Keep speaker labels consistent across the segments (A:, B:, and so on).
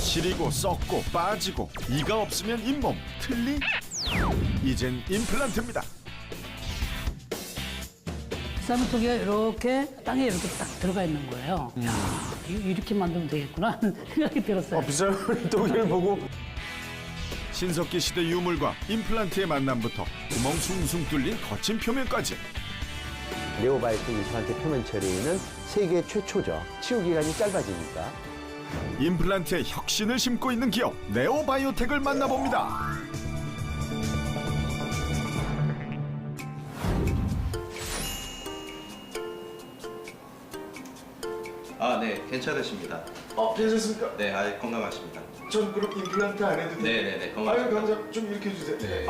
A: 시리고 썩고 빠지고 이가 없으면 잇몸 틀리? 이젠 임플란트입니다.
B: 쌀무토기가 이렇게 땅에 이렇게 딱 들어가 있는 거예요. 야, 이렇게 만들면 되겠구나 하는 생각이 들었어요.
C: 비쌀 독일 보고
A: 신석기 시대 유물과 임플란트의 만남부터 구멍 숭숭 뚫린 거친 표면까지
D: 네오바이오텍 임플란트 표면 처리는 세계 최초죠. 치유 기간이 짧아지니까.
A: 임플란트의 혁신을 심고 있는 기업 네오바이오텍을 만나봅니다.
E: 아, 네, 괜찮으십니다.
C: 괜찮습니까?
E: 네, 아주 건강하십니다.
C: 전 그럼 임플란트 안 해도 돼요?
E: 네네네,
C: 아유
E: 건강하십니다.
C: 감사합니다. 좀 이렇게 해주세요.
E: 네.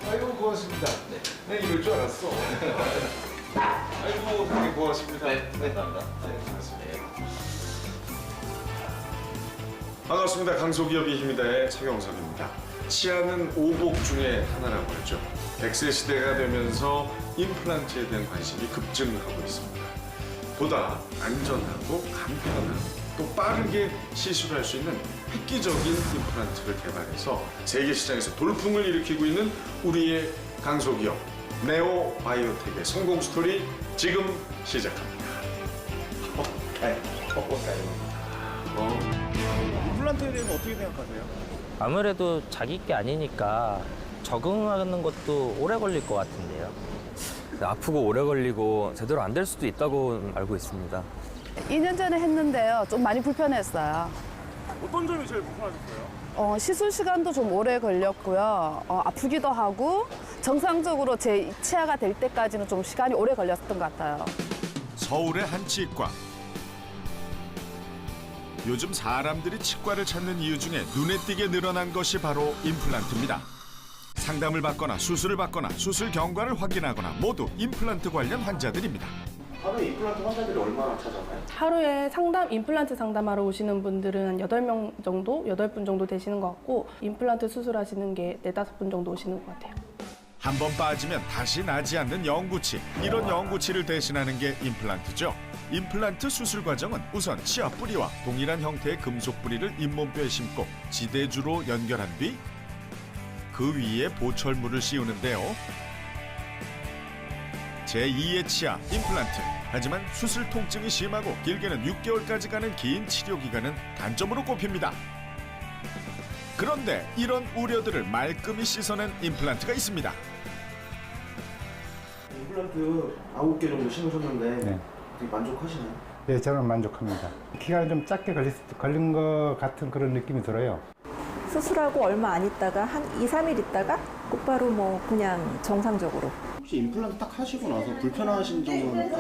C: 아이고 고맙습니다.
E: 네.
C: 난 이럴 줄 알았어. 아이고 되게 고맙습니다.
E: 네, 감사합니다.
C: 네, 고맙습니다. 반갑습니다. 강소기업의 힘이다의 서경석입니다. 치아는 오복 중에 하나라고 하죠. 100세 시대가 되면서 임플란트에 대한 관심이 급증하고 있습니다. 보다 안전하고 간편하고 또 빠르게 시술할 수 있는 획기적인 임플란트를 개발해서 세계 시장에서 돌풍을 일으키고 있는 우리의 강소기업 네오바이오텍의 성공 스토리 지금 시작합니다.
F: 임플란트에 대해서 어떻게 생각하세요?
G: 아무래도 자기 게 아니니까 적응하는 것도 오래 걸릴 것 같은데요.
H: 아프고 오래 걸리고 제대로 안 될 수도 있다고 알고 있습니다.
I: 2년 전에 했는데요. 좀 많이 불편했어요.
F: 어떤 점이 제일 불편하셨어요?
I: 시술 시간도 좀 오래 걸렸고요. 아프기도 하고 정상적으로 제 치아가 될 때까지는 좀 시간이 오래 걸렸던 것 같아요.
A: 서울의 한 치과. 요즘 사람들이 치과를 찾는 이유 중에 눈에 띄게 늘어난 것이 바로 임플란트입니다. 상담을 받거나 수술을 받거나 수술 경과를 확인하거나 모두 임플란트 관련 환자들입니다.
C: 하루에 임플란트 환자들이 얼마나 찾아나요?
J: 하루에 임플란트 상담하러 오시는 분들은 8명 정도, 8분 정도 되시는 것 같고 임플란트 수술하시는 게 4-5분 정도 오시는 것 같아요.
A: 한 번 빠지면 다시 나지 않는 영구치. 이런 영구치를 대신하는 게 임플란트죠. 임플란트 수술 과정은 우선 치아 뿌리와 동일한 형태의 금속 뿌리를 잇몸뼈에 심고 지대주로 연결한 뒤 그 위에 보철물을 씌우는데요. 제2의 치아 임플란트. 하지만 수술 통증이 심하고 길게는 6개월까지 가는 긴 치료 기간은 단점으로 꼽힙니다. 그런데 이런 우려들을 말끔히 씻어낸 임플란트가 있습니다.
K: 임플란트 9개 정도 심으셨는데
L: 네.
K: 되게 만족하시나요?
L: 네, 저는 만족합니다. 기간이 좀 짧게 걸린 것 같은 그런 느낌이 들어요.
M: 수술하고 얼마 안 있다가 한 2-3일 있다가 곧바로 뭐 그냥 정상적으로.
K: 혹시 임플란트 딱 하시고 나서 불편하신 점은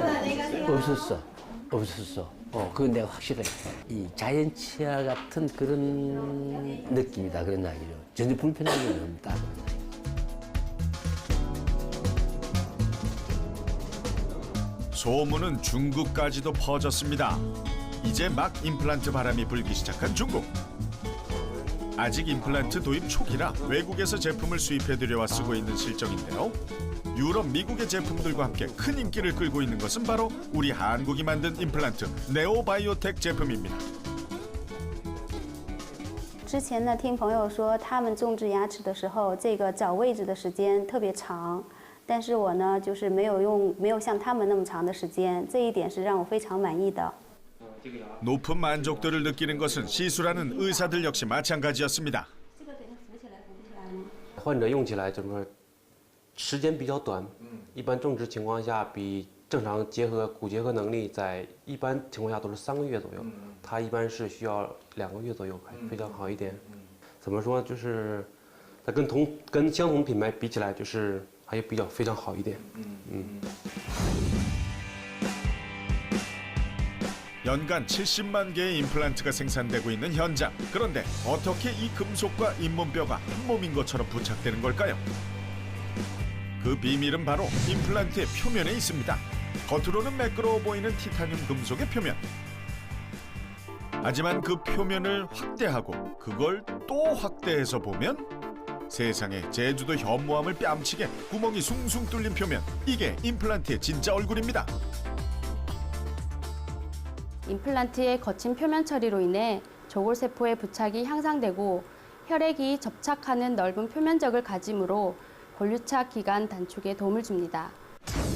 D: 없었어. 그건 내가 확실해. 이 자연 치아 같은 그런 느낌이다. 그런 이야기죠. 전혀 불편한 건 없다.
A: 소문은 중국까지도 퍼졌습니다. 이제 막 임플란트 바람이 불기 시작한 중국. 아직 임플란트 도입 초기라 외국에서 제품을 수입해 들여와 쓰고 있는 실정인데요. 유럽, 미국의 제품들과 함께 큰 인기를 끌고 있는 것은 바로 우리 한국이 만든 임플란트 네오바이오텍 제품입니다.
N: 之前呢，听朋友说他们种植牙齿的时候，这个找位置的时间特别长，但是我呢，就是没有像他们那么长的时间，这一点是让我非常满意的。
A: 높은 만족도를 느끼는 것은 시술하는 의사들 역시 마찬가지였습니다.
O: 患者用起来整个时间比较短，一般种植情况下比正常骨结合能力在一般情况下都是3个月左右，它一般是需要2个月左右非常好一点。怎么说就是它跟相同品牌比起来就是还比较非常好一点。
A: 연간 70만 개의 임플란트가 생산되고 있는 현장. 그런데 어떻게 이 금속과 잇몸뼈가 한 몸인 것처럼 부착되는 걸까요? 그 비밀은 바로 임플란트의 표면에 있습니다. 겉으로는 매끄러워 보이는 티타늄 금속의 표면. 하지만 그 표면을 확대하고 그걸 또 확대해서 보면 세상에 제주도 현무암을 뺨치게 구멍이 숭숭 뚫린 표면. 이게 임플란트의 진짜 얼굴입니다.
N: 임플란트의 거친 표면 처리로 인해
J: 저골세포의 부착이 향상되고 혈액이 접착하는 넓은 표면적을 가지므로 골유착 기간 단축에 도움을 줍니다.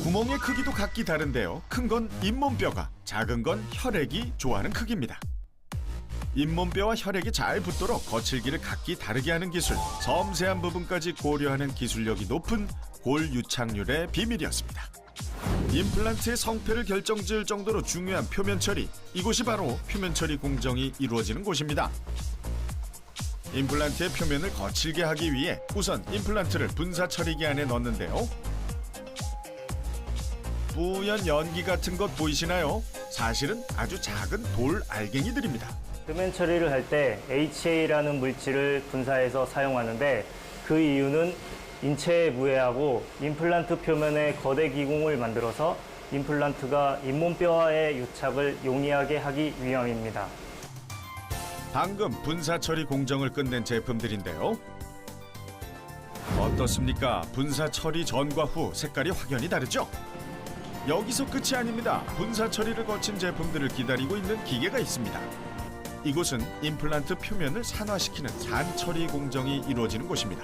A: 구멍의 크기도 각기 다른데요. 큰 건 잇몸뼈가, 작은 건 혈액이 좋아하는 크기입니다. 잇몸뼈와 혈액이 잘 붙도록 거칠기를 각기 다르게 하는 기술, 섬세한 부분까지 고려하는 기술력이 높은 골유착률의 비밀이었습니다. 임플란트의 성패를 결정지을 정도로 중요한 표면 처리, 이곳이 바로 표면 처리 공정이 이루어지는 곳입니다. 임플란트의 표면을 거칠게 하기 위해 우선 임플란트를 분사 처리기 안에 넣는데요. 뿌연 연기 같은 것 보이시나요? 사실은 아주 작은 돌 알갱이들입니다.
F: 표면 처리를 할 때 HA라는 물질을 분사해서 사용하는데 그 이유는 인체에 무해하고 임플란트 표면에 거대 기공을 만들어서 임플란트가 잇몸뼈와의 유착을 용이하게 하기 위함입니다.
A: 방금 분사 처리 공정을 끝낸 제품들인데요. 어떻습니까? 분사 처리 전과 후 색깔이 확연히 다르죠? 여기서 끝이 아닙니다. 분사 처리를 거친 제품들을 기다리고 있는 기계가 있습니다. 이곳은 임플란트 표면을 산화시키는 산 처리 공정이 이루어지는 곳입니다.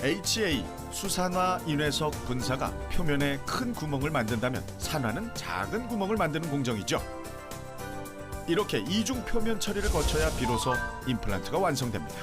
A: HA, 수산화 인회석 분사가 표면에 큰 구멍을 만든다면 산화는 작은 구멍을 만드는 공정이죠. 이렇게 이중 표면 처리를 거쳐야 비로소 임플란트가 완성됩니다.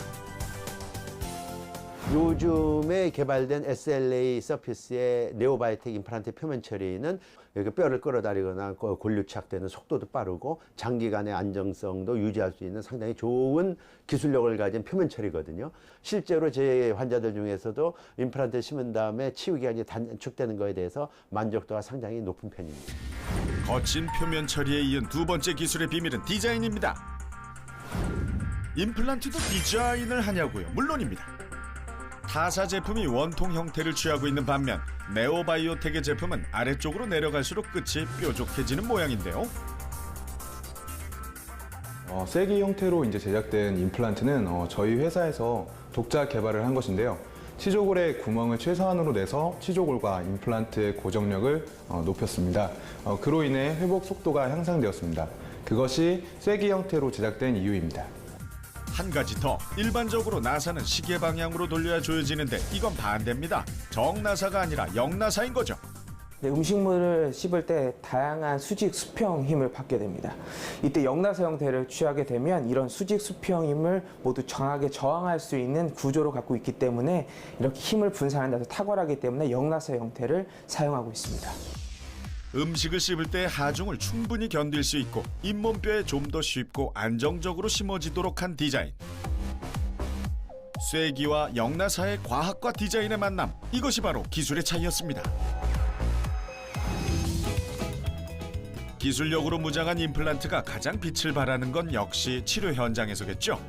D: 요즘에 개발된 SLA 서피스의 네오바이오텍 임플란트 표면 처리는 이렇게 뼈를 끌어다리거나 골유착되는 속도도 빠르고 장기간의 안정성도 유지할 수 있는 상당히 좋은 기술력을 가진 표면 처리거든요. 실제로 제 환자들 중에서도 임플란트 심은 다음에 치유 기간이 단축되는 것에 대해서 만족도가 상당히 높은 편입니다.
A: 거친 표면 처리에 이은 두 번째 기술의 비밀은 디자인입니다. 임플란트도 디자인을 하냐고요? 물론입니다. 타사 제품이 원통 형태를 취하고 있는 반면 네오바이오텍의 제품은 아래쪽으로 내려갈수록 끝이 뾰족해지는 모양인데요.
P: 쐐기 형태로 이제 제작된 임플란트는 저희 회사에서 독자 개발을 한 것인데요. 치조골의 구멍을 최소한으로 내서 치조골과 임플란트의 고정력을 높였습니다. 그로 인해 회복 속도가 향상되었습니다. 그것이 쐐기 형태로 제작된 이유입니다.
A: 한 가지 더, 일반적으로 나사는 시계 방향으로 돌려야 조여지는데 이건 반대입니다. 정나사가 아니라 역나사인 거죠.
Q: 네, 음식물을 씹을 때 다양한 수직 수평 힘을 받게 됩니다. 이때 역나사 형태를 취하게 되면 이런 수직 수평 힘을 모두 정확하게 저항할 수 있는 구조를 갖고 있기 때문에 이렇게 힘을 분산하는 데서 탁월하기 때문에 역나사 형태를 사용하고 있습니다.
A: 음식을 씹을 때 하중을 충분히 견딜 수 있고 잇몸뼈에 좀 더 쉽고 안정적으로 심어지도록 한 디자인. 쐐기와 역나사의 과학과 디자인의 만남, 이것이 바로 기술의 차이였습니다. 기술력으로 무장한 임플란트가 가장 빛을 발하는 건 역시 치료 현장에서겠죠.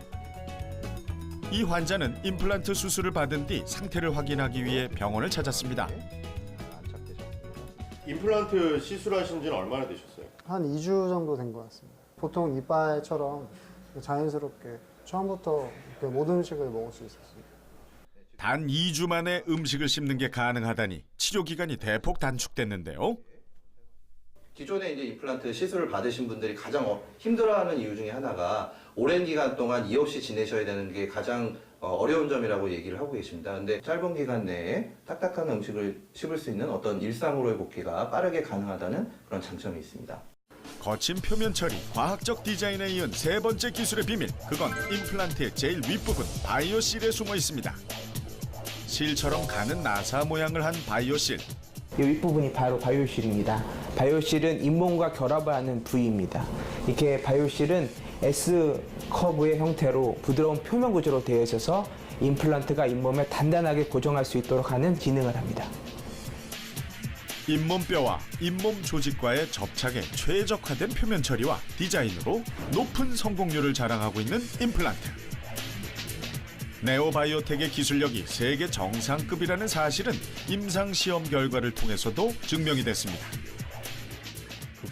A: 이 환자는 임플란트 수술을 받은 뒤 상태를 확인하기 위해 병원을 찾았습니다.
K: 임플란트 시술하신 지는 얼마나 되셨어요?
L: 한 2주 정도 된 것 같습니다. 보통 이빨처럼 자연스럽게 처음부터 모든 음식을 먹을 수 있었습니다.
A: 단 2주 만에 음식을 씹는 게 가능하다니 치료 기간이 대폭 단축됐는데요.
E: 기존에 이제 임플란트 시술을 받으신 분들이 가장 힘들어하는 이유 중에 하나가 오랜 기간 동안 이유 없이 지내셔야 되는 게 가장 어려운 점이라고 얘기를 하고 계십니다. 근데 짧은 기간 내에 딱딱한 음식을 씹을 수 있는 어떤 일상으로의 복귀가 빠르게 가능하다는 그런 장점이 있습니다.
A: 거친 표면 처리, 과학적 디자인에 이은 세 번째 기술의 비밀, 그건 임플란트의 제일 윗부분 바이오실에 숨어 있습니다. 실처럼 가는 나사 모양을 한 바이오실.
Q: 이 윗부분이 바로 바이오실입니다. 바이오실은 잇몸과 결합을 하는 부위입니다. 이렇게 바이오실은 S커브의 형태로 부드러운 표면 구조로 되어 있어서 임플란트가 잇몸에 단단하게 고정할 수 있도록 하는 기능을 합니다.
A: 잇몸뼈와 잇몸 조직과의 접착에 최적화된 표면 처리와 디자인으로 높은 성공률을 자랑하고 있는 임플란트. 네오바이오텍의 기술력이 세계 정상급이라는 사실은 임상시험 결과를 통해서도 증명이 됐습니다.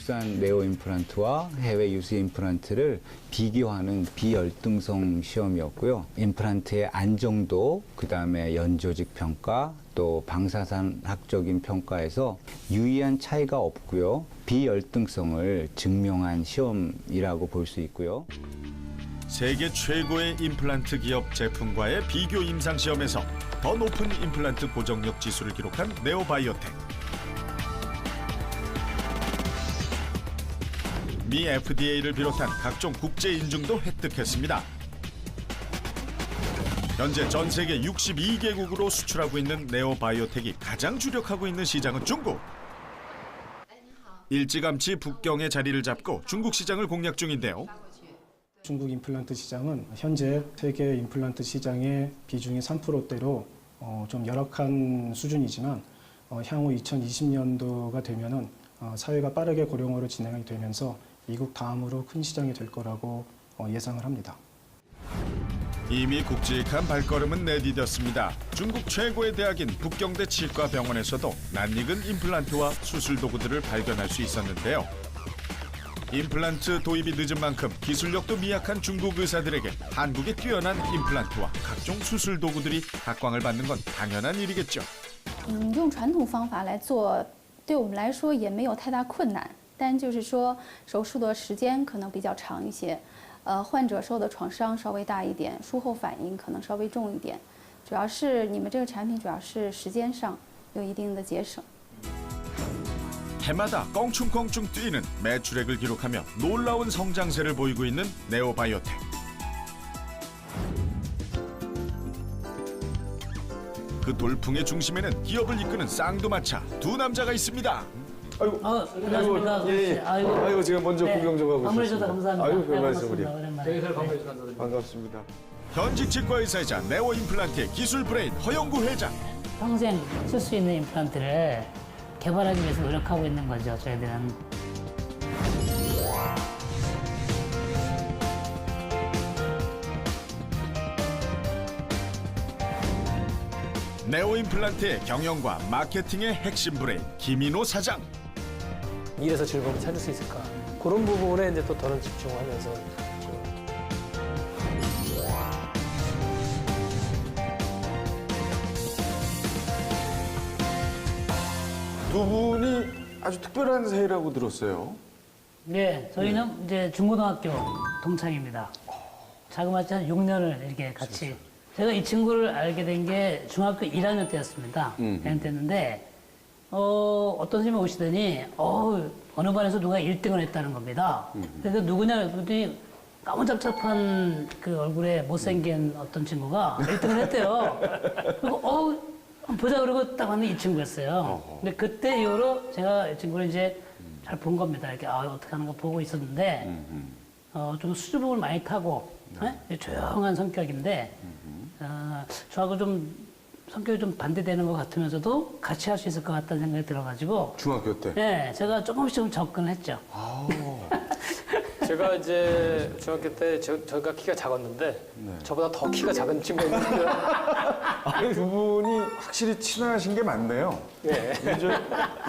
R: 국산 네오 임플란트와 해외 유수 임플란트를 비교하는 비열등성 시험이었고요. 임플란트의 안정도, 그다음에 연조직 평가, 또 방사선학적인 평가에서 유의한 차이가 없고요. 비열등성을 증명한 시험이라고 볼 수 있고요.
A: 세계 최고의 임플란트 기업 제품과의 비교 임상 시험에서 더 높은 임플란트 고정력 지수를 기록한 네오바이오텍. 미 FDA를 비롯한 각종 국제 인증도 획득했습니다. 현재 전 세계 62개국으로 수출하고 있는 네오바이오텍이 가장 주력하고 있는 시장은 중국. 일찌감치 북경의 자리를 잡고 중국 시장을 공략 중인데요.
S: 중국 임플란트 시장은 현재 세계 임플란트 시장의 비중이 3%대로 좀 열악한 수준이지만 향후 2020년도가 되면은 사회가 빠르게 고령화로 진행이 되면서 미국 다음으로 큰 시장이 될 거라고 예상을 합니다.
A: 이미 굵직한 발걸음은 내디뎠습니다. 중국 최고의 대학인 북경대 치과병원에서도 낯익은 임플란트와 수술 도구들을 발견할 수 있었는데요. 임플란트 도입이 늦은 만큼 기술력도 미약한 중국 의사들에게 한국의 뛰어난 임플란트와 각종 수술 도구들이 각광을 받는 건 당연한 일이겠죠.
T: 用传统方法来做，对我们来说也没有太大困难，但就是说手术的时间可能比较长一些，患者受的创伤稍微大一点，术后反应可能稍微重一点，主要是你们这个产品主要是时间上有一定的节省。
A: 해마다 껑충껑충 뛰는 매출액을 기록하며 놀라운 성장세를 보이고 있는 네오바이오텍. 그 돌풍의 중심에는 기업을 이끄는 쌍두마차 두 남자가 있습니다.
C: 아이고,
B: 안녕하십니까.
C: 예, 예. 아이고, 제가 먼저
B: 네,
C: 구경 좀 하고
B: 방문해
C: 있었습니다.
B: 주셔서 감사합니다.
C: 아유, 별
B: 네,
C: 말씀을요.
B: 반갑습니다. 오랜만에.
C: 반갑습니다.
A: 현직 치과 의사이자 네오 임플란트의 기술 브레인 허영구 회장.
B: 평생 쓸 수 있는 임플란트를 개발하기 위해서 노력하고 있는 거죠, 저희들은.
A: 네오 임플란트의 경영과 마케팅의 핵심 브레인 김인호 사장.
U: 일에서 즐거움을 찾을 수 있을까? 그런 부분에 이제 또 더는 집중하면서
C: 두 분이 아주 특별한 사이라고 들었어요.
B: 네, 저희는 이제 중고등학교 동창입니다. 자그마치 한 6년을 이렇게 같이. 제가 이 친구를 알게 된 게 중학교 1학년 때였습니다. 1학년 때였는데, 어떤 선생님이 오시더니, 어느 반에서 누가 1등을 했다는 겁니다. 그래서 누구냐 했더니 까무잡잡한 그 얼굴에 못생긴 어떤 친구가 1등을 했대요. 그리고 보자 그러고 딱 왔는데 이 친구였어요. 근데 그때 이후로 제가 이 친구를 이제 잘 본 겁니다. 이렇게 어떻게 하는가 보고 있었는데 좀 수줍음을 많이 타고 조용한 성격인데 저하고 좀 성격이 좀 반대되는 것 같으면서도 같이 할 수 있을 것 같다는 생각이 들어가지고
C: 중학교 때?
B: 네, 제가 조금씩 좀 접근했죠.
U: 제가 이제 중학교 때 저희가 키가 작았는데 저보다 더 키가 작은 친구가 있는데
C: 아니, 두 분이 확실히 친하신 게 맞네요.
U: 네.
C: 이제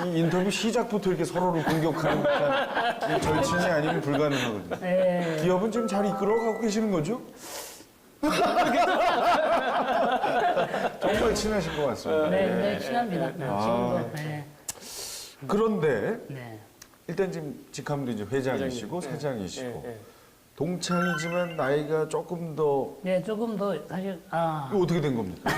C: 이 인터뷰 시작부터 이렇게 서로를 공격하는 듯한 이 절친이 아니면 불가능하거든요.
B: 네.
C: 기업은 지금 잘 이끌어가고 계시는 거죠? 정말 친하신 것 같습니다.
B: 네, 친합니다. 지금도. 네.
C: 그런데
B: 네.
C: 일단 지금 직함도 이제 회장이시고
U: 회장님.
C: 사장이시고 동창이지만 나이가 조금 더
B: 네, 조금 더 사실
C: 이거 어떻게 된 겁니까?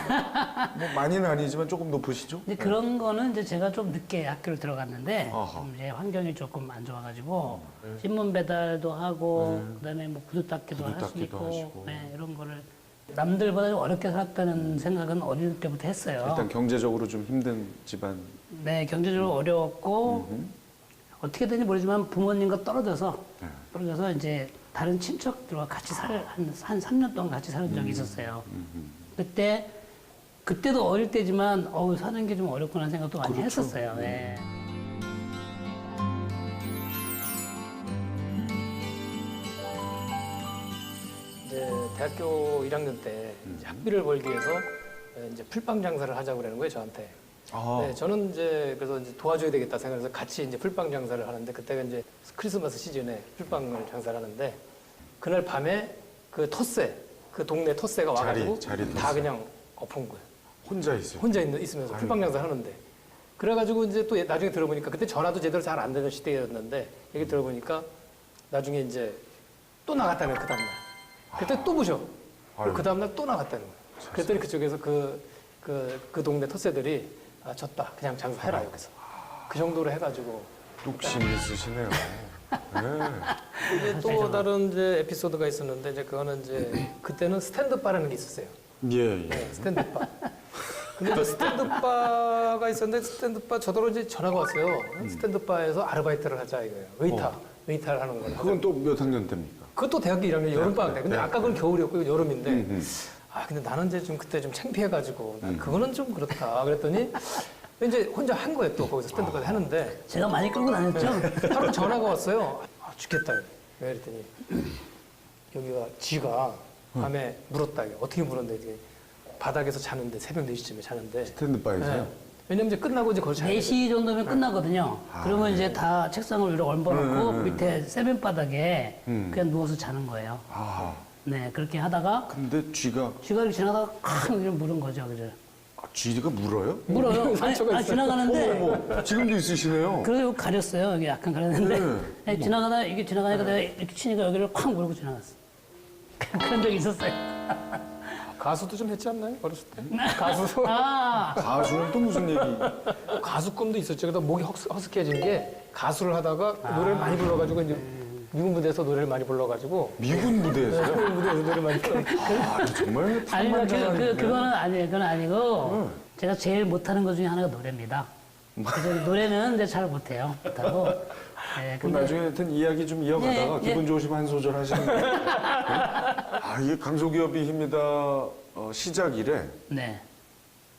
C: 뭐 많이는 아니지만 조금 높으시죠?
B: 근데 그런 거는 이제 제가 좀 늦게 학교를 들어갔는데 이제 환경이 조금 안 좋아가지고 신문 배달도 하고 그다음에 뭐 구두 닦기도 할 수 있고 네, 이런 거를 남들보다 좀 어렵게 살았다는 생각은 어릴 때부터 했어요.
C: 일단 경제적으로 좀 힘든 집안.
B: 네, 경제적으로 어려웠고 어떻게 되는지 모르지만 부모님과 떨어져서 이제 다른 친척들과 같이 한 3년 동안 같이 사는 적이 있었어요. 그때도 어릴 때지만 사는 게 좀 어렵구나 생각도 많이 했었어요. 네.
U: 이제 대학교 1학년 때 이제 학비를 벌기 위해서 이제 풀빵 장사를 하자고 그러는 거예요, 저한테. 네, 저는 이제 그래서 이제 도와줘야 되겠다 생각해서 같이 이제 풀빵 장사를 하는데 그때가 이제 크리스마스 시즌에 풀빵을 장사를 하는데 그날 밤에 그 텃세, 그 동네 텃세가 와가지고
C: 자리
U: 다
C: 텃세.
U: 그냥 엎은 거예요.
C: 혼자 있어요.
U: 혼자 있으면서 풀빵 장사 하는데 그래가지고 이제 또 나중에 들어보니까 그때 전화도 제대로 잘 안 되는 시대였는데 얘기 들어보니까 나중에 이제 또 나갔다는 거예요, 그 다음날. 그때 또 부셔. 그 다음날 또 나갔다는 거예요. 그랬더니 그쪽에서 그 동네 텃세들이 졌다. 그냥 장사해라 여기서. 그 정도로 해가지고.
C: 뚝심이 있으시네요.
U: 이제 또 다른 이제 에피소드가 있었는데 이제 그거는 이제 그때는 스탠드바라는 게 있었어요.
C: 예.
U: 네, 스탠드바. 근데 이제 스탠드바가 있었는데 스탠드바 저더러 이제 전화가 왔어요. 스탠드바에서 아르바이트를 하자 이거예요. 웨이터를 하는 거예요.
C: 그건 또 몇 학년 때입니까?
U: 그것도 대학교 1학년 여름방학 때. 근데
C: 대학
U: 아까 그건 겨울이었고 이건 여름인데. 근데 나는 이제 좀 그때 좀 창피해가지고 그거는 좀 그렇다. 그랬더니 이제 혼자 한 거예요. 또 거기서 스탠드까지 하는데.
B: 제가 많이 끌고 다녔죠.
U: 하루 전화가 왔어요. 죽겠다. 왜 그랬더니 여기가 쥐가 밤에 물었다. 어떻게 물었는데 이게 바닥에서 자는데 새벽 4시쯤에 자는데.
C: 스탠드바에서요?
U: 왜냐면 이제 끝나고 이제 거기서
B: 4시 정도면 끝나거든요. 그러면 이제 다 책상을 위로 얹어놓고 밑에 세면바닥에 그냥 누워서 자는 거예요. 네, 그렇게 하다가.
C: 근데 쥐가
B: 이렇게 지나가다가 쾅 이렇게 물은 거죠, 그죠?
C: 쥐가 물어요?
B: 물어요. 아니, 지나가는데.
C: 어머, 지금도 있으시네요.
B: 그래서 가렸어요. 여기 약간 가렸는데. 네, 지나가다 이게 지나가니까 내가 이렇게 치니까 여기를 콱 물고 지나갔어. 그런 적이 있었어요.
U: 가수도 좀 했지 않나요? 어렸을 때? 가수.
C: 가수는 또 무슨 얘기?
U: 가수 꿈도 있었죠. 그러다 목이 허스키해진 게 가수를 하다가 노래를 많이 불러가지고 이제 미군 무대에서 노래를 많이 불러가지고.
C: 미군 무대에서요?
U: 미군 무대에서 노래 많이 불러가지고.
C: 정말
B: 아니, 그거는 아니에요. 그건 아니고 제가 제일 못하는 것 중에 하나가 노래입니다. 그래서 노래는 이제 잘 못해요. 못하고. 네,
C: 그럼 나중에 하여튼 이야기 좀 이어가다가 기분 좋으시면 한 소절 하시는 거예요. 이게 강소기업이 힘이다 시작 이래.
B: 네.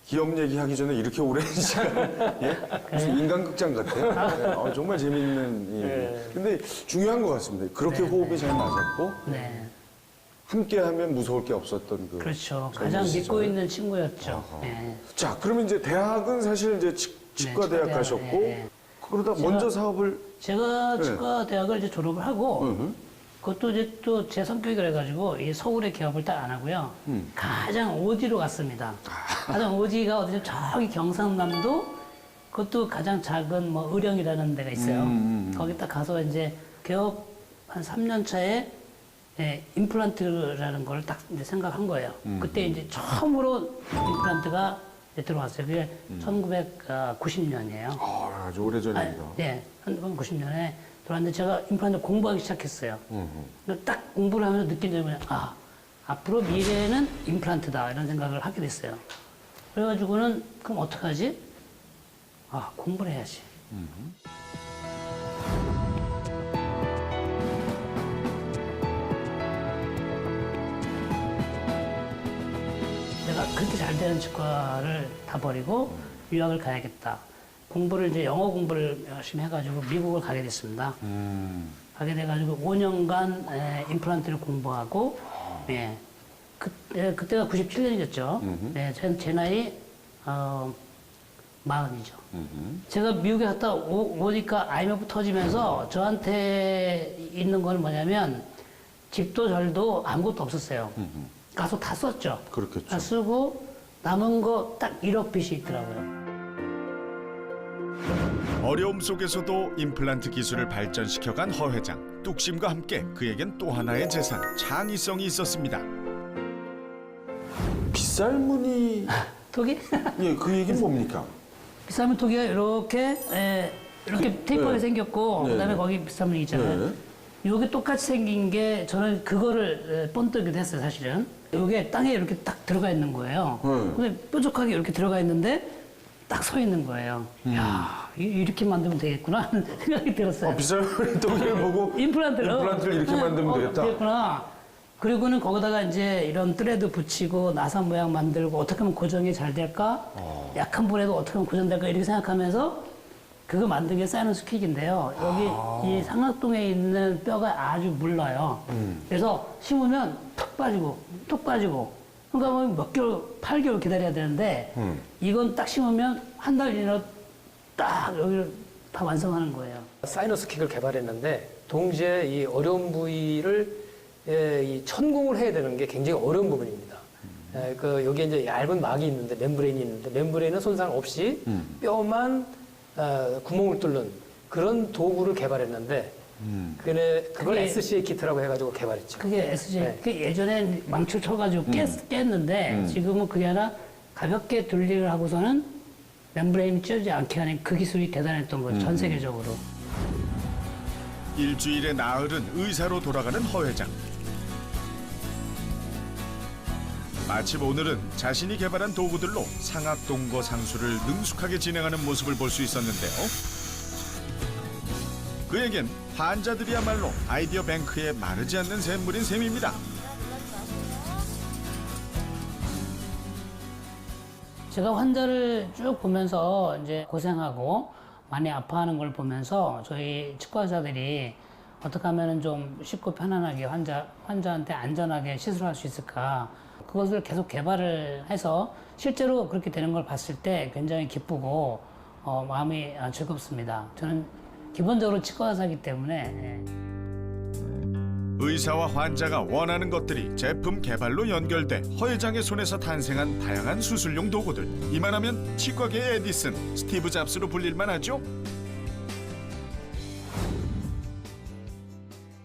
C: 기업 얘기하기 전에 이렇게 오랜 시간, 무슨 인간극장 같아요. 네, 정말 재밌는 얘기. 근데 중요한 것 같습니다. 그렇게 호흡이 잘 맞았고, 함께하면 무서울 게 없었던 그.
B: 그렇죠. 가장 믿고 있는 친구였죠. 네.
C: 자, 그러면 이제 대학은 사실 이제 치과대학 가셨고, 그러다 먼저 사업을.
B: 제가 치과대학을 이제 졸업을 하고, 그것도 이제 또 제 성격이 그래가지고 이 서울의 기업을 딱 안 하고요. 가장 오지로 갔습니다. 가장 오지가 어디죠? 저기 경상남도 그것도 가장 작은 뭐 의령이라는 데가 있어요. 거기 딱 가서 이제 개업 한 3년 차에 임플란트라는 걸 딱 이제 생각한 거예요. 그때 이제 처음으로 임플란트가 이제 들어왔어요. 그게 1990년이에요.
C: 아주 오래전입니다.
B: 네, 1990년에 들어왔는데 제가 임플란트 공부하기 시작했어요. 근데 딱 공부를 하면서 느낀 점이 앞으로 미래는 임플란트다 이런 생각을 하게 됐어요. 그래가지고는 그럼 어떡하지? 공부를 해야지. 내가 그렇게 잘 되는 치과를 다 버리고 유학을 가야겠다. 공부를 이제 영어 공부를 열심히 해가지고 미국을 가게 됐습니다. 가게 돼가지고 5년간 임플란트를 공부하고, 그때가 97년이었죠. 제 나이 40이죠. 제가 미국에 갔다 오니까 IMF 터지면서 저한테 있는 건 뭐냐면 집도 절도 아무것도 없었어요. 가서 다 썼죠.
C: 그렇겠죠.
B: 다 쓰고 남은 거 딱 1억 빚이 있더라고요.
A: 어려움 속에서도 임플란트 기술을 발전시켜간 허 회장. 뚝심과 함께 그에겐 또 하나의 재산, 창의성이 있었습니다.
C: 빗살무늬
B: 토기?
C: 그 얘기는 뭡니까?
B: 빗살무늬 토기가 이렇게 테이프가 생겼고 그다음에 거기 빗살무늬 있잖아요. 요게 똑같이 생긴 게 저는 그거를 번뜨기도 했어요, 사실은. 요게 땅에 이렇게 딱 들어가 있는 거예요. 근데 뾰족하게 이렇게 들어가 있는데 딱 서 있는 거예요. 야, 이렇게 만들면 되겠구나 하는 생각이 들었어요.
C: 빗살무늬 토기를 보고 임플란트를 이렇게 만들면 되겠다.
B: 되겠구나. 그리고는 거기다가 이제 이런 트레드 붙이고 나사 모양 만들고 어떻게 하면 고정이 잘 될까? 약한 불에도 어떻게 하면 고정될까? 이렇게 생각하면서 그거 만든 게 사이너스 킥인데요. 여기 이 상악동에 있는 뼈가 아주 물러요. 그래서 심으면 톡 빠지고 그러니까 뭐 몇 개월, 8개월 기다려야 되는데 이건 딱 심으면 한 달 이내로 딱 여기를 다 완성하는 거예요.
U: 사이너스 킥을 개발했는데 동시에 이 어려운 부위를 이 천공을 해야 되는 게 굉장히 어려운 부분입니다. 그 여기에 이제 얇은 막이 있는데 멤브레인이 있는데 멤브레인은 손상 없이 뼈만 구멍을 뚫는 그런 도구를 개발했는데 그걸
B: 그게-
U: SCA 키트라고 해가지고 개발했죠.
B: 그게 SG,
U: 네.
B: 그 예전에 망치를 쳐가지고 깼는데 지금은 그게 아니라 가볍게 둘리를 하고서는 멤브레인이 찢어지지 않게 하는 그 기술이 대단했던 거죠. 전 세계적으로.
A: 일주일의 나흘은 의사로 돌아가는 허 회장. 마침 오늘은 자신이 개발한 도구들로 상악동거 상수를 능숙하게 진행하는 모습을 볼 수 있었는데요. 그에겐 환자들이야말로 아이디어 뱅크에 마르지 않는 샘물인 셈입니다.
B: 제가 환자를 쭉 보면서 이제 고생하고 많이 아파하는 걸 보면서 저희 치과 의사들이 어떻게 하면 좀 쉽고 편안하게 환자한테 안전하게 시술할 수 있을까. 그것을 계속 개발을 해서 실제로 그렇게 되는 걸 봤을 때 굉장히 기쁘고 마음이 즐겁습니다. 저는 기본적으로 치과 의사이기 때문에.
A: 의사와 환자가 원하는 것들이 제품 개발로 연결돼 허 회장의 손에서 탄생한 다양한 수술용 도구들. 이만하면 치과계의 에디슨, 스티브 잡스로 불릴만 하죠?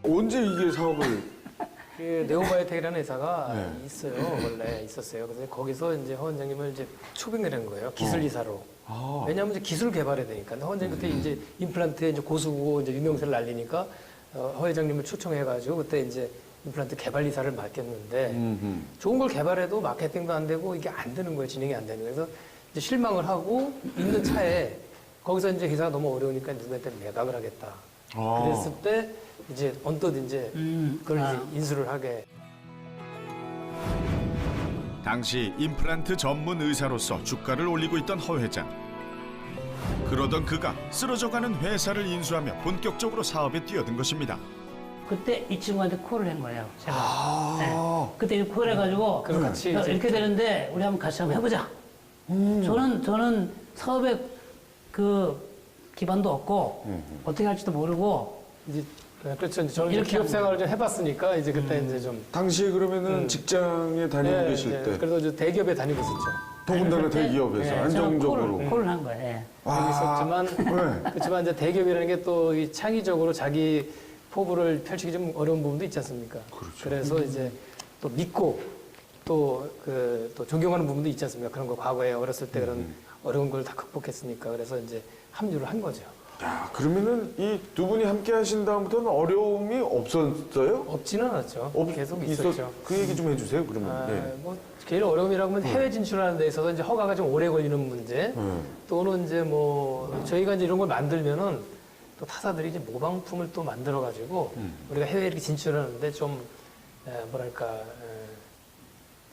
C: 언제 이게 사업을
U: 그 네오바이오텍이라는 회사가 있어요. 원래 있었어요. 그래서 거기서 이제 허 원장님을 이제 초빙을 한 거예요. 기술이사로. 왜냐하면 이제 기술을 개발해야 되니까. 허 원장님 그때 이제 임플란트에 이제 고수고 이제 유명세를 날리니까 허 회장님을 초청해가지고 그때 이제 임플란트 개발이사를 맡겼는데 좋은 걸 개발해도 마케팅도 안 되고 이게 안 되는 거예요. 진행이 안 되는 거예요. 그래서 이제 실망을 하고 있는 차에 거기서 이제 회사가 너무 어려우니까 누구한테 매각을 하겠다. 그랬을 때 이제 언뜻 이제 그걸 이제 인수를 하게.
A: 당시 임플란트 전문 의사로서 주가를 올리고 있던 허 회장. 그러던 그가 쓰러져가는 회사를 인수하며 본격적으로 사업에 뛰어든 것입니다.
B: 그때 이 친구한테 콜을 한 거예요. 제가. 네. 그때 콜을 해가지고
U: 그럼 같이 이제
B: 이렇게 되는데 우리 한번 같이 한번 해보자. 저는 사업에 그 기반도 없고 어떻게 할지도 모르고
U: 이제 그렇죠. 저는
B: 이렇게
U: 기업
B: 한
U: 생활을 좀 해봤으니까 이제 그때 이제 좀
C: 당시에 그러면은 직장에 다니고 계실 때
U: 그래도 이제 대기업에 다니고 있었죠.
C: 더군다나 대기업에서 안정적으로
B: 콜을 한 거예요.
U: 있었지만 그렇지만 이제 대기업이라는 게 또 창의적으로 자기 포부를 펼치기 좀 어려운 부분도 있지 않습니까? 그래서 이제 또 믿고 또 존경하는 부분도 있지 않습니까? 그런 거 과거에 어렸을 때 그런 어려운 걸 다 극복했으니까 그래서 이제 합류를 한 거죠.
C: 야, 그러면은 이 두 분이 함께 하신 다음부터는 어려움이 없었어요?
U: 없지는 않았죠. 계속 있었죠.
C: 그 얘기 좀 해주세요. 그러면.
U: 뭐 제일 어려움이라고 하면 해외 진출하는 데 있어서 이제 허가가 좀 오래 걸리는 문제 또는 이제 뭐 저희가 이제 이런 걸 만들면은 또 타사들이 이제 모방품을 또 만들어 가지고 우리가 해외에 이렇게 진출하는데 좀 뭐랄까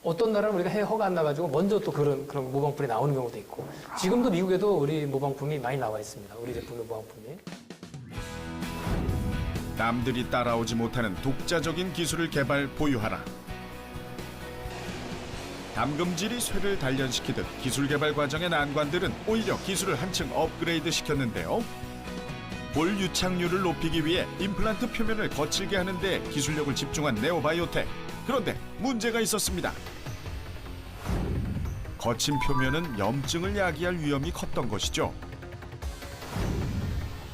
U: 어떤 나라는 우리가 해외 허가 안 나가지고 먼저 또 그런 모방품이 나오는 경우도 있고 지금도 미국에도 우리 모방품이 많이 나와 있습니다. 우리 제품의 모방품이.
A: 남들이 따라오지 못하는 독자적인 기술을 개발 보유하라. 담금질이 쇠를 단련시키듯 기술 개발 과정의 난관들은 오히려 기술을 한층 업그레이드 시켰는데요. 볼 유착률을 높이기 위해 임플란트 표면을 거칠게 하는 데 기술력을 집중한 네오바이오텍. 그런데 문제가 있었습니다. 거친 표면은 염증을 야기할 위험이 컸던 것이죠.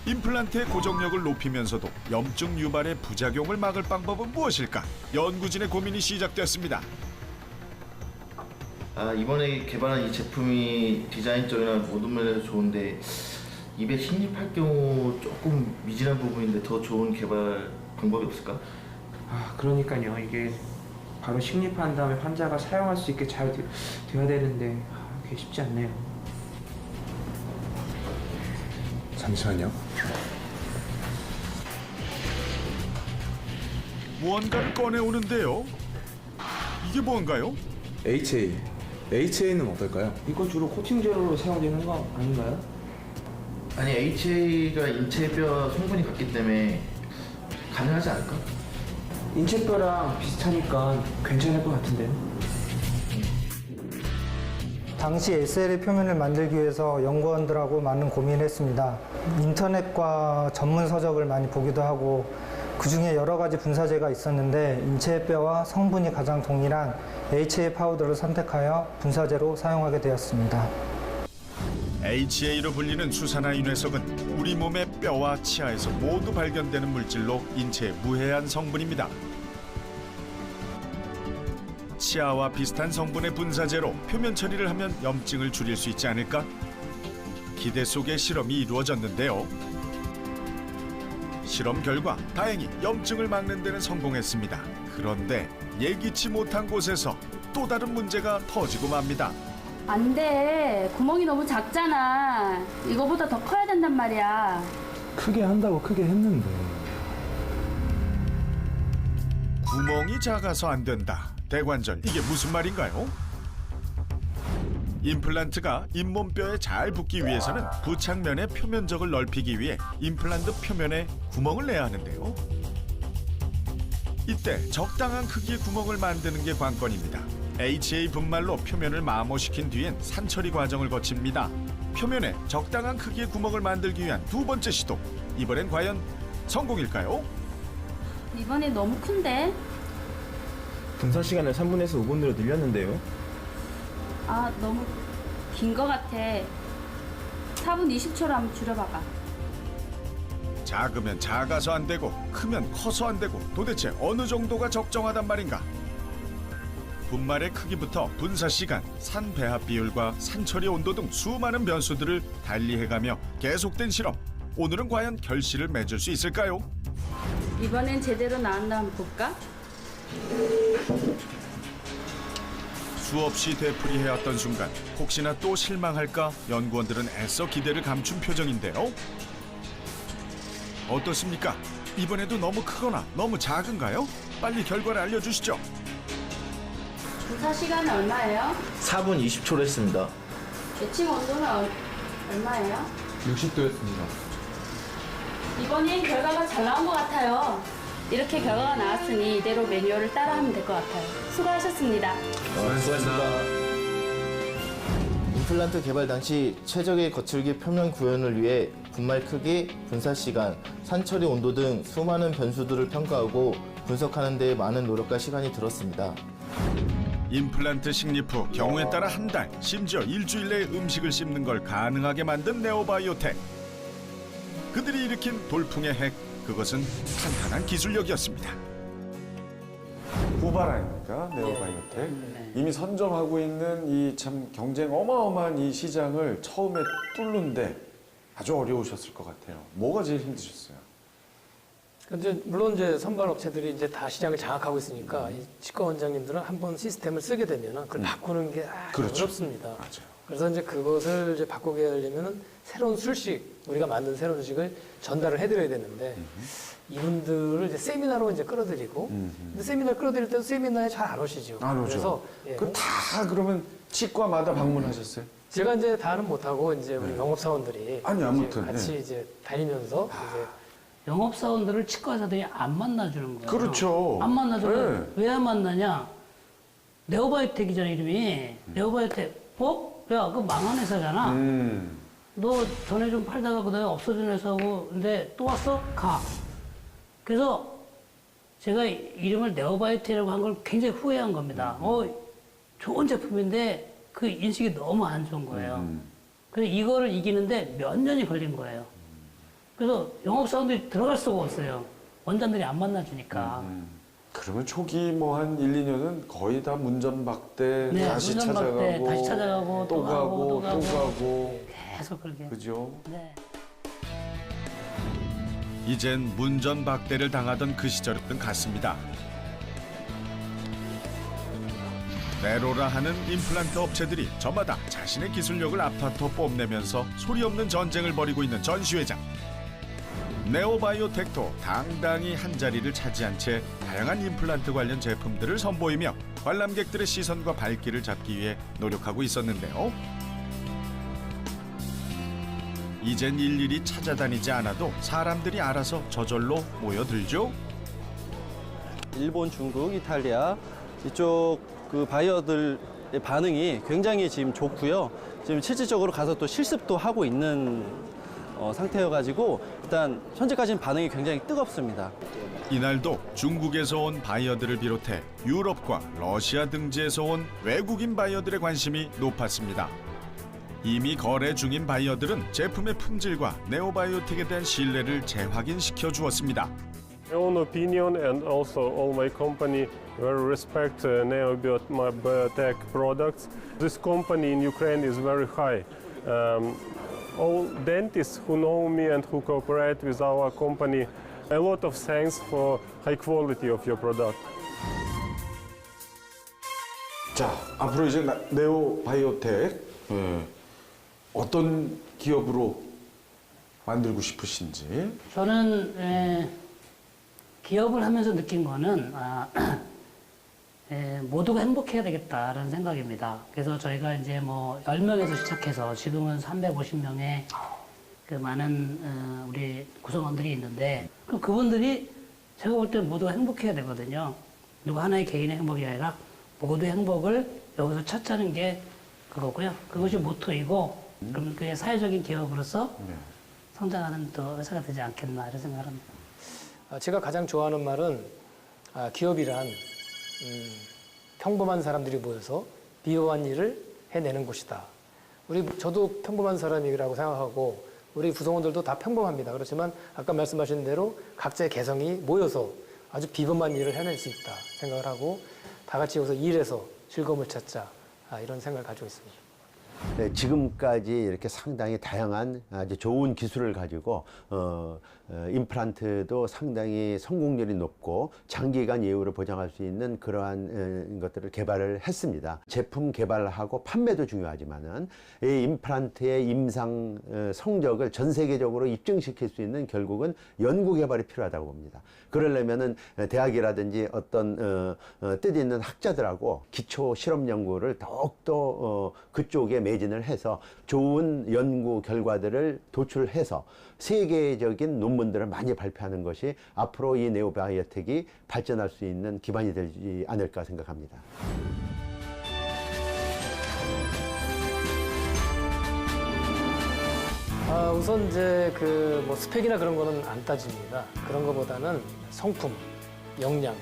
A: 임플란트의 고정력을 높이면서도 염증 유발의 부작용을 막을 방법은 무엇일까? 연구진의 고민이 시작됐습니다.
G: 이번에 개발한 이 제품이 디자인적이나 모든 면에서 좋은데 입에 식립할 경우 조금 미진한 부분인데 더 좋은 개발 방법이 없을까?
Q: 그러니까요. 이게 바로 식립한 다음에 환자가 사용할 수 있게 잘 돼야 되는데 그게 쉽지 않네요.
C: 잠시만요.
A: 무언가를 꺼내오는데요. 이게 뭔가요?
P: HA는 어떨까요?
Q: 이건 주로 코팅 재료로 사용되는 거 아닌가요?
G: 아니 HA가 인체뼈 성분이 같기 때문에 가능하지 않을까?
Q: 인체뼈랑 비슷하니까 괜찮을 것 같은데요.
L: 당시 SLA 표면을 만들기 위해서 연구원들하고 많은 고민을 했습니다. 인터넷과 전문 서적을 많이 보기도 하고 그중에 여러 가지 분사제가 있었는데 인체의 뼈와 성분이 가장 동일한 HA 파우더를 선택하여 분사제로 사용하게 되었습니다.
A: HA로 불리는 수산화인회석은 우리 몸의 뼈와 치아에서 모두 발견되는 물질로 인체에 무해한 성분입니다. 치아와 비슷한 성분의 분사제로 표면 처리를 하면 염증을 줄일 수 있지 않을까? 기대 속의 실험이 이루어졌는데요. 실험 결과 다행히 염증을 막는 데는 성공했습니다. 그런데 예기치 못한 곳에서 또 다른 문제가 터지고 맙니다.
T: 안 돼. 구멍이 너무 작잖아. 이거보다 더 커야 된단 말이야.
P: 크게 한다고 크게 했는데.
A: 구멍이 작아서 안 된다. 대관절, 이게 무슨 말인가요? 임플란트가 잇몸뼈에 잘 붙기 위해서는 부착면의 표면적을 넓히기 위해 임플란트 표면에 구멍을 내야 하는데요. 이때 적당한 크기의 구멍을 만드는 게 관건입니다. HA 분말로 표면을 마모시킨 뒤엔 산처리 과정을 거칩니다. 표면에 적당한 크기의 구멍을 만들기 위한 두 번째 시도. 이번엔 과연 성공일까요?
T: 이번에 너무 큰데?
G: 분사 시간을 3분에서 5분으로 늘렸는데요.
T: 아, 너무 긴 거 같아. 4분 20초로 한번 줄여봐봐.
A: 작으면 작아서 안 되고 크면 커서 안 되고 도대체 어느 정도가 적정하단 말인가? 분말의 크기부터 분사 시간, 산 배합 비율과 산처리 온도 등 수많은 변수들을 달리해가며 계속된 실험. 오늘은 과연 결실을 맺을 수 있을까요?
T: 이번엔 제대로 나왔나 한번 볼까?
A: 수없이 되풀이해왔던 순간 혹시나 또 실망할까 연구원들은 애써 기대를 감춘 표정인데요. 어떻습니까? 이번에도 너무 크거나 너무 작은가요? 빨리 결과를 알려주시죠.
T: 분사 시간은 얼마예요?
G: 4분 20초로 했습니다.
T: 대칭 온도는 얼마예요?
P: 60도였습니다.
T: 이번엔 결과가 잘 나온 것 같아요. 이렇게 결과가 나왔으니 이대로 매뉴얼을 따라하면 될 것 같아요. 수고하셨습니다.
G: 수고하셨습니다. 임플란트 개발 당시 최적의 거칠기 표면 구현을 위해 분말 크기, 분사 시간, 산처리 온도 등 수많은 변수들을 평가하고 분석하는 데 많은 노력과 시간이 들었습니다.
A: 임플란트 식립 후 경우에 따라 한 달, 심지어 일주일 내에 음식을 씹는 걸 가능하게 만든 네오바이오텍. 그들이 일으킨 돌풍의 핵, 그것은 탄탄한 기술력이었습니다.
C: 후발 아닙니까? 네오바이오텍. 이미 선점하고 있는 이 참 경쟁 어마어마한 이 시장을 처음에 뚫는데 아주 어려우셨을 것 같아요. 뭐가 제일 힘드셨어요?
U: 근데 물론 이제 선발 업체들이 이제 다 시장을 장악하고 있으니까 이 치과 원장님들은 한번 시스템을 쓰게 되면은 그걸 바꾸는 게
C: 그렇죠.
U: 어렵습니다.
C: 맞아요.
U: 그래서 이제 그것을 이제 바꾸게 하려면은 새로운 술식, 우리가 만든 새로운 술식을 전달을 해드려야 되는데 이분들을 이제 세미나로 이제 끌어들이고 근데 세미나 끌어들일 때도 세미나에 잘 안 오시죠.
C: 안 오죠.
U: 그래서
C: 그 다 그러면 치과마다 방문하셨어요?
U: 제가 이제 다는 못하고 이제 우리 영업사원들이
C: 아니, 아무튼,
U: 이제 같이
C: 네.
U: 이제 다니면서 이제
B: 영업사원들을 치과의사들이 안 만나주는 거예요.
C: 그렇죠.
B: 안 만나줘요.
C: 네.
B: 왜 안 만나냐? 네오바이오텍이잖아, 이름이. 네오바이오텍. 야, 그거 망한 회사잖아. 너 전에 좀 팔다가 그다음에 없어진 회사고, 근데 또 왔어? 가. 그래서 제가 이름을 네오바이오텍이라고 한 걸 굉장히 후회한 겁니다. 좋은 제품인데 그 인식이 너무 안 좋은 거예요. 그래서 이거를 이기는데 몇 년이 걸린 거예요. 그래서 영업사원들이 들어갈 수가 없어요. 원장들이 안 만나주니까.
C: 그러면 초기 뭐 한 1, 2년은 거의 다 문전박대,
B: 네,
C: 다시
B: 문전박대,
C: 찾아가고,
B: 다시 찾아가고,
C: 또 가고, 또 가고.
B: 계속 그렇게.
C: 그죠?
B: 네.
A: 이젠 문전박대를 당하던 그 시절은 갔습니다. 네로라 하는 임플란트 업체들이 저마다 자신의 기술력을 앞다퉈 뽐내면서 소리 없는 전쟁을 벌이고 있는 전시회장. 네오바이오텍도 당당히 한자리를 차지한 채 다양한 임플란트 관련 제품들을 선보이며 관람객들의 시선과 발길을 잡기 위해 노력하고 있었는데요. 이젠 일일이 찾아다니지 않아도 사람들이 알아서 저절로 모여들죠.
H: 일본, 중국, 이탈리아 이쪽 그 바이어들의 반응이 굉장히 지금 좋고요. 지금 실질적으로 가서 또 실습도 하고 있는 상태여가지고 일단 현재까지는 반응이 굉장히 뜨겁습니다.
A: 이날도 중국에서 온 바이어들을 비롯해 유럽과 러시아 등지에서 온 외국인 바이어들의 관심이 높았습니다. 이미 거래 중인 바이어들은 제품의 품질과 네오바이오텍에 대한 신뢰를 재확인시켜 주었습니다.
V: My own opinion and also all my company very respect Neobiotech products. This company in Ukraine is very high. All dentists who know me and who cooperate with our company, a lot of thanks for high quality of your product.
C: 자, 앞으로 이제 네오바이오텍 어떤 기업으로 만들고 싶으신지?
B: 저는 기업을 하면서 느낀 거는 모두가 행복해야 되겠다라는 생각입니다. 그래서 저희가 이제 뭐 10명에서 시작해서 지금은 350명의 그 많은 우리 구성원들이 있는데 그럼 그분들이 제가 볼 때 모두가 행복해야 되거든요. 누구 하나의 개인의 행복이 아니라 모두의 행복을 여기서 찾자는 게 그거고요. 그것이 모토이고 그럼 그게 사회적인 기업으로서 성장하는 또 회사가 되지 않겠나 이런 생각을 합니다.
U: 제가 가장 좋아하는 말은 기업이란 평범한 사람들이 모여서 비호한 일을 해내는 곳이다. 저도 평범한 사람이라고 생각하고 우리 구성원들도 다 평범합니다. 그렇지만 아까 말씀하신 대로 각자의 개성이 모여서 아주 비범한 일을 해낼 수 있다 생각을 하고 다 같이 여기서 일해서 즐거움을 찾자 이런 생각을 가지고 있습니다.
D: 네, 지금까지 이렇게 상당히 다양한 아주 좋은 기술을 가지고 임플란트도 상당히 성공률이 높고 장기간 예우를 보장할 수 있는 그러한 것들을 개발을 했습니다. 제품 개발하고 판매도 중요하지만은 이 임플란트의 임상 성적을 전 세계적으로 입증시킬 수 있는 결국은 연구 개발이 필요하다고 봅니다. 그러려면은 대학이라든지 어떤 뜻있는 학자들하고 기초 실험 연구를 더욱더 그쪽에 매진을 해서 좋은 연구 결과들을 도출해서 세계적인 논문들을 많이 발표하는 것이 앞으로 이 네오바이오텍이 발전할 수 있는 기반이 되지 않을까 생각합니다.
U: 우선 이제 뭐 스펙이나 그런 거는 안 따집니다. 그런 거보다는 성품, 역량,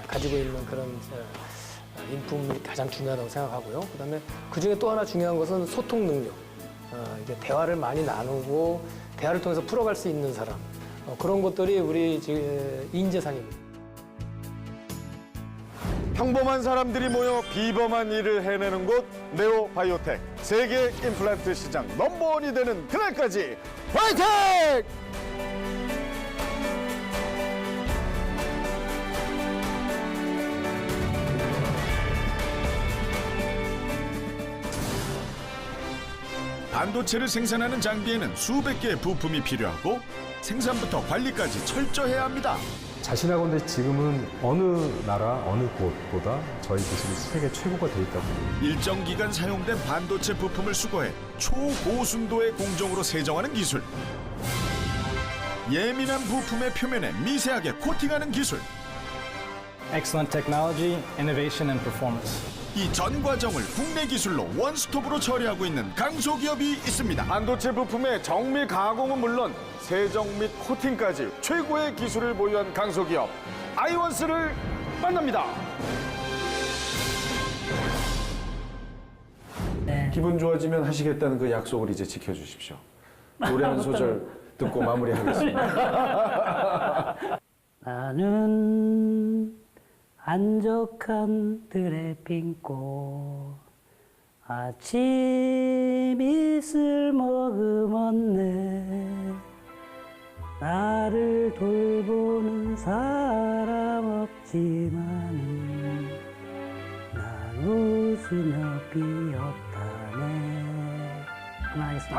U: 가지고 있는 그런 인품이 가장 중요하다고 생각하고요. 그다음에 그 중에 또 하나 중요한 것은 소통 능력. 이게 대화를 많이 나누고 대화를 통해서 풀어갈 수 있는 사람. 그런 것들이 우리 인재상입니다.
C: 평범한 사람들이 모여 비범한 일을 해내는 곳 네오바이오텍. 세계 임플란트 시장 넘버원이 되는 그날까지 화이팅!
A: 반도체를 생산하는 장비에는 수백 개의 부품이 필요하고 생산부터 관리까지 철저해야 합니다.
W: 자신하고는 지금은 어느 나라, 어느 곳보다 저희 기술이 세계 최고가 돼 있다고 봅니다.
A: 일정 기간 사용된 반도체 부품을 수거해 초고순도의 공정으로 세정하는 기술. 예민한 부품의 표면에 미세하게 코팅하는 기술.
X: Excellent technology, innovation and performance.
A: 이 전 과정을 국내 기술로 원스톱으로 처리하고 있는 강소기업이 있습니다.
C: 반도체 부품의 정밀 가공은 물론 세정 및 코팅까지 최고의 기술을 보유한 강소기업 아이원스를 만납니다. 기분 좋아지면 하시겠다는 그 약속을 이제 지켜주십시오. 노래 한 소절 듣고 마무리하겠습니다.
B: 나는 한적한 들에 핀꽃 아침 이슬 머금었네 나를 돌보는 사람 없지만 난 웃으며 피었다네. 그만하겠습니다.